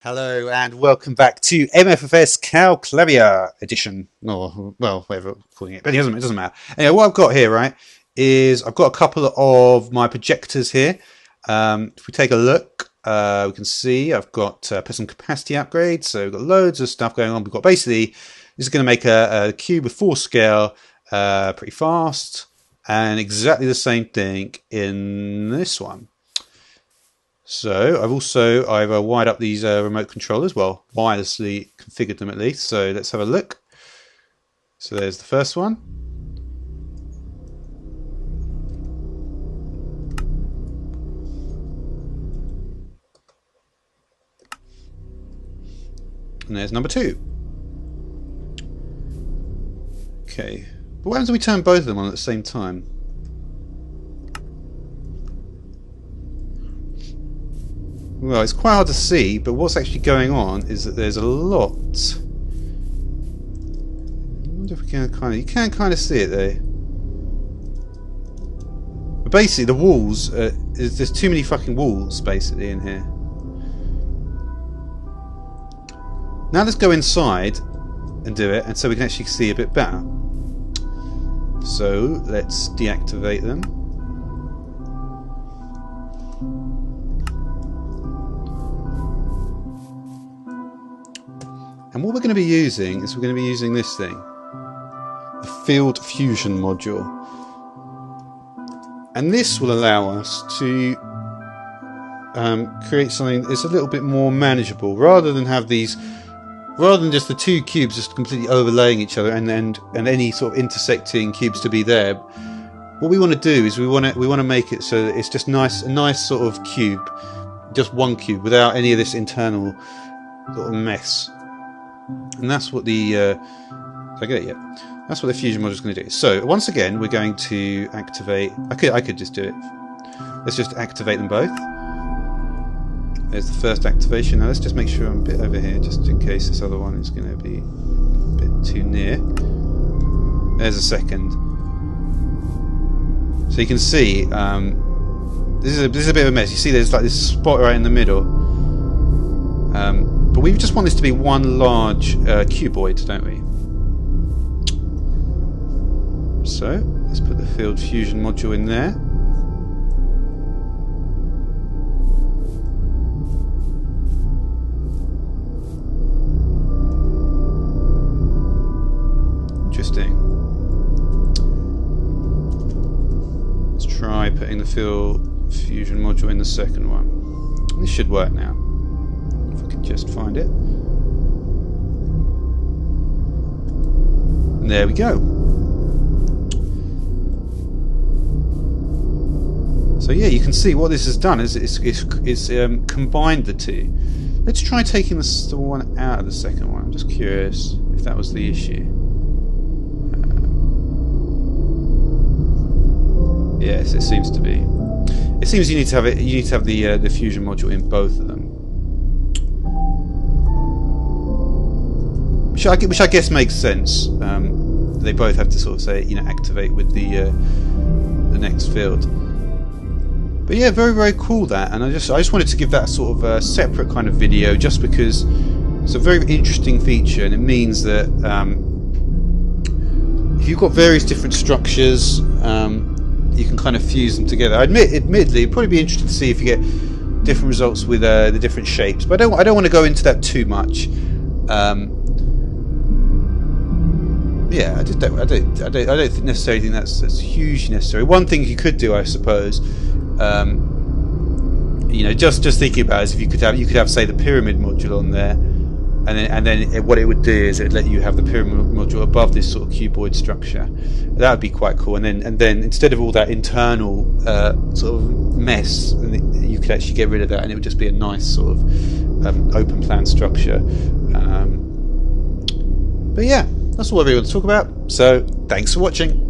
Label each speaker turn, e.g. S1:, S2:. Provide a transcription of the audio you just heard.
S1: Hello and welcome back to MFFS Calclavia edition, or well, whatever we're calling it, but it doesn't matter. Anyway, what I've got here, right, is I've got a couple of my projectors here. If we take a look, we can see I've got put some capacity upgrades, so we've got loads of stuff going on. We've got basically, this is going to make a cube with 4 scale pretty fast, and exactly the same thing in this one. So I've wired up these remote controllers, well, wirelessly configured them at least. So let's have a look. So there's the first one. And there's number 2. Okay, but what happens if we turn both of them on at the same time? Well, it's quite hard to see, but what's actually going on is that there's a lot. I wonder if we can you can kind of see it there. But basically, the walls, there's too many fucking walls basically in here. Now let's go inside and do it, and so we can actually see a bit better. So let's deactivate them. And what we're going to be using is this thing, the Field Fusion module. And this will allow us to create something that's a little bit more manageable, rather than just the 2 cubes just completely overlaying each other and any sort of intersecting cubes to be there. What we want to do is we want to make it so that it's just a nice sort of cube, just one cube without any of this internal sort of mess. And that's what the did I get it yet? That's what the fusion module is going to do. So once again, we're going to activate. I could just do it. Let's just activate them both. There's the first activation. Now let's just make sure I'm a bit over here, just in case this other one is going to be a bit too near. There's a second. So you can see this is a bit of a mess. You see, there's like this spot right in the middle. But we just want this to be one large cuboid, don't we? So let's put the Field Fusion module in there. Interesting. Let's try putting the Field Fusion module in the second one. This should work now. Just find it. And there we go. So yeah, you can see what this has done is it's combined the 2. Let's try taking the one out of the second one. I'm just curious if that was the issue. Yes, it seems to be. It seems you need to have it. You need to have the fusion module in both of them. Which I guess makes sense. They both have to sort of say, activate with the next field. But yeah, very, very cool that. And I just wanted to give that sort of a separate kind of video, just because it's a very interesting feature, and it means that if you've got various different structures, you can kind of fuse them together. Admittedly, it'd probably be interesting to see if you get different results with the different shapes. But I don't want to go into that too much. Yeah, I don't necessarily think that's hugely necessary. One thing you could do, I suppose, just thinking about it, is if you could have say the pyramid module on there, and then what it would do is it would let you have the pyramid module above this sort of cuboid structure. That would be quite cool. And then instead of all that internal sort of mess, you could actually get rid of that, and it would just be a nice sort of open plan structure. But yeah. That's all I really want to talk about, so thanks for watching.